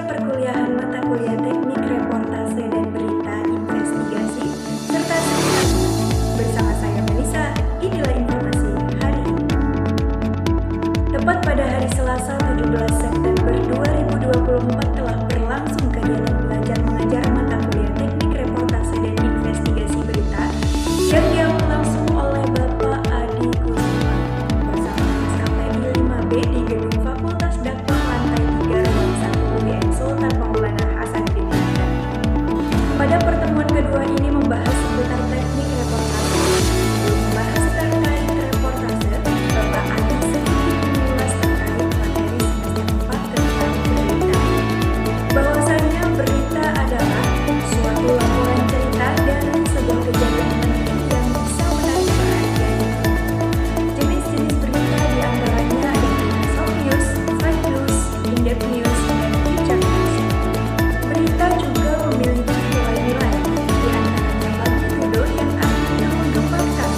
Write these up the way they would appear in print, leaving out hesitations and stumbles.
perkuliahan mata kuliah Teknik Reportase dan Berita Investigasi serta Seminar. Bersama saya Melisa, inilah informasi hari ini. Tepat pada hari Selasa 17 September 2024 telah berlangsung kegiatan belajar mengajar mata kuliah Teknik Reportase dan Investigasi Berita yang diambil langsung oleh Bapak Adi Kusuma bersama SKPI 5B di Gedung Fakultas Dakwah lantai 3 ruang 1 UIN Sultan Maulana Hasanuddin. Pada pertemuan kedua ini membahas seputar teknik reportase. Membahas terkait reportase, Bapak Adi sedikit mengulas terkait materi semester 4 tentang berita. Bahwasanya berita adalah suatu laporan cerita dari sebuah kejadian penting yang bisa menarik perhatian. Jenis-jenis berita diantaranya ada soft news, fake news, in-depth news, dan feature news. Berita juga memiliki nilai-nilai, diantaranya magnitudo yang artinya menggemparkan,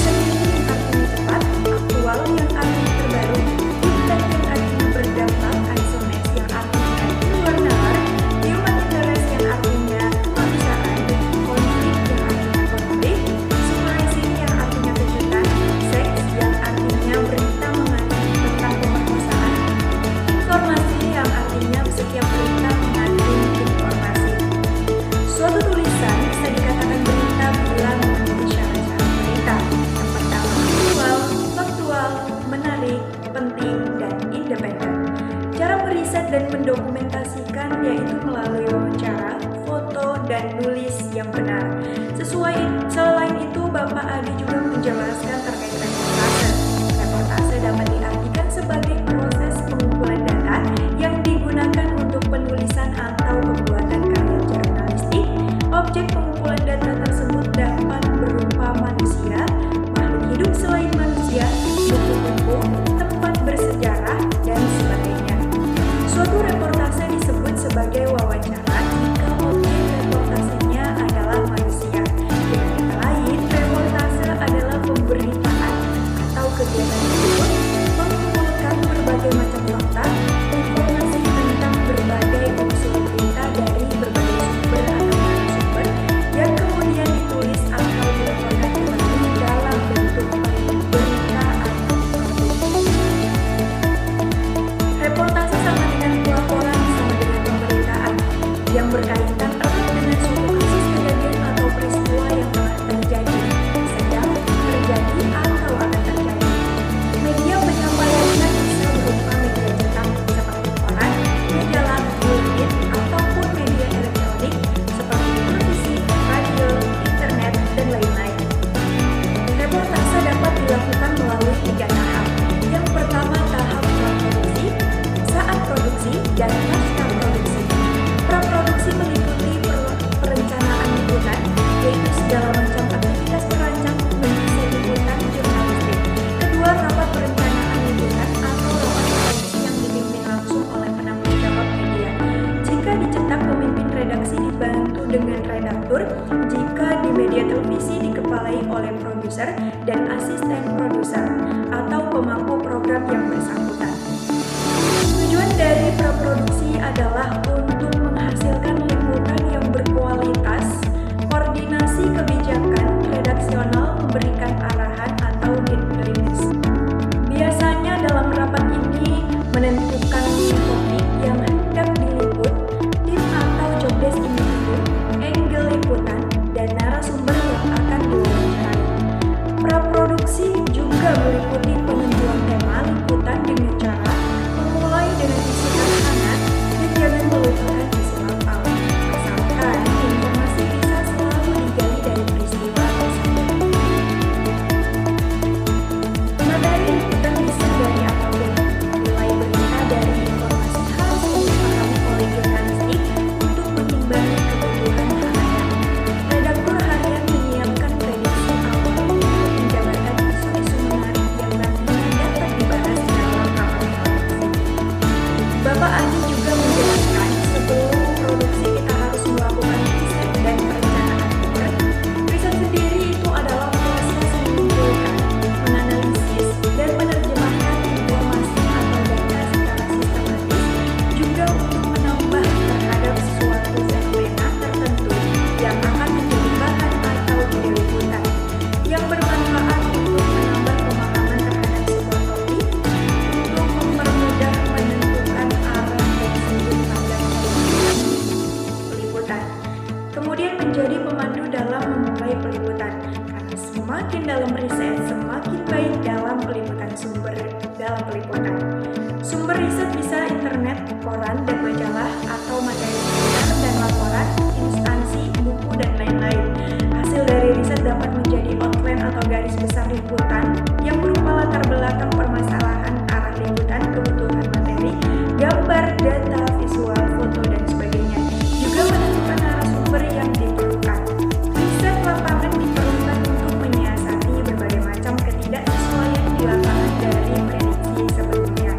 seiring artinya tepat, aktual yang artinya terbaru, impact yang artinya berdampak, isomers yang artinya di luar nalar, human interest yang artinya kemanusiaan, konflik yang artinya konflik, surprising yang artinya kejutan, seks yang artinya berita mengandung tentang pemerkosaan, informasi yang artinya setiap berita mengandung informasi. Suatu tulisan bisa dikatakan berita bila memenuhi syarat-syarat berita. Yang pertama aktual, faktual, menarik, penting, dan independen. Cara meriset dan mendokumentasikan yaitu melalui wawancara, foto, dan nulis yang benar. Selain itu, Bapak Adi juga menjelaskan terkait reportase. Reportase dapat diartikan sebagai proses pengumpulan data yang digunakan untuk penulisan atau pembuatan karya jurnalistik. Objek pengumpulan data tersebut dapat berupa manusia, makhluk hidup selain manusia, buku-buku, tempat bersejarah, dan sebagainya. Suatu reportase disebut sebagai wawancara jika objek reportasenya adalah manusia. Dengan kata lain, reportase adalah pemberitaan atau kegiatan tersebut mengumpulkan berbagai macam fakta, informasi tentang berbagai unsur berita dari berbagai sumber atau narasumber yang kemudian ditulis atau dilaporkan kembali dalam bentuk berita atau produksi. Reportase sama dengan pelaporan sama dengan pemberitaan yang berkaitan erat dengan suatu kasus kejadian atau peristiwa yang telah terjadi, sedang terjadi atau akan terjadi. Media penyampaiannya bisa berupa media cetak seperti koran, majalah, buletin, ataupun media elektronik seperti televisi, radio, internet, dan lain-lain. Reportase dapat dilakukan melalui 3 tahap. Yang pertama tahap praproduksi, saat produksi, dan pasca produksi. Praproduksi meliputi perencanaan liputan, yaitu segala macam aktivitas perancang mendesain liputan jurnalistik. Kedua, rapat perencanaan liputan atau rapat produksi yang dipimpin langsung oleh penanggung jawab media. Jika dicetak, pemimpin redaksi dibantu dengan redaktur. Jika di media televisi dikepalai oleh produser dan asisten produser atau pemangku program yang bersangkutan. Tujuan dari praproduksi adalah untuk menghasilkan liputan yang berkualitas, koordinasi kebijakan redaksional, memberikan arahan atau guidelines. Biasanya dalam rapat ini menentukan topik yang hendak diliput, tim atau jobdesk individu, angle liputan, dan narasumber yang akan diwawancarai. Praproduksi juga meliputi penentuan tema liputan dengan dalam riset, semakin baik dalam peliputan sumber dalam peliputan. Sumber riset bisa internet, koran, dan majalah, atau materi seminar dan laporan, instansi, buku, dan lain-lain. Hasil dari riset dapat menjadi outline atau garis besar liputan yang berupa latar belakang permasalahan, arah liputan, kebutuhan materi, gambar, data, visual, foto, dan sebagainya. Juga menentukan narasumber yang diperlukan. Riset lapangan diperlukan untuk menyiasati berbagai macam ketidaksesuaian di lapangan dari prediksi sebelumnya.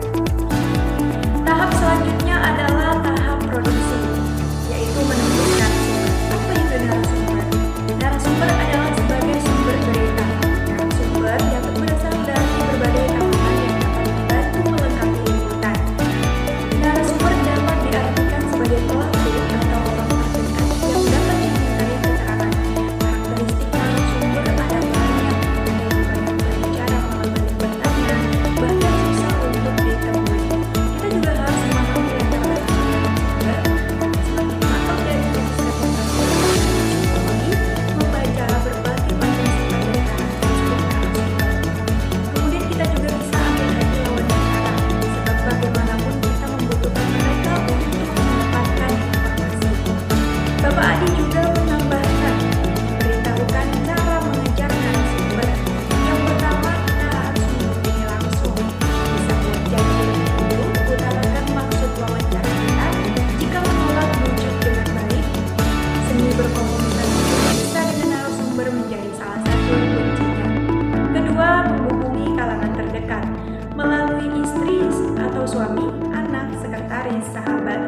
Tahap selanjutnya adalah tahap produksi, yaitu menentukan apa itu narasumber. Narasumber adalah sebagai sumber berita. Narasumber dapat berasal dari berbagai tambahan yang dapat membantu melengkapi liputan. Narasumber dapat diartikan sebagai pelaku atau orang terdekat yang dapat dimintai keterangan. Karakteristik narasumber ada banyak berbicara melalui liputannya, bahkan susah untuk ditemui. Kita juga harus memahami latar belakang narasumber, semakin matang dari riset yang psikologi, membaca berbagai macam sifat dan karakteristik narasumber. Kemudian kita juga bisa ambil hati lawan bicara, sebab bagaimanapun kita membutuhkan mereka untuk mendapatkan informasi. Bapak Adi juga menambahkan, beritahukan cara mengejar narasumber. Yang pertama, kita harus menghubungi langsung. Bisa buat janji lebih dulu, utarakan maksud wawancara kita. Jika menolak, bujuk dengan baik. Seni berkomunikasi juga bisa dengan narasumber menjadi salah satu kuncinya. Kedua, menghubungi kalangan terdekat melalui istri atau suami, anak, sekretaris, sahabat,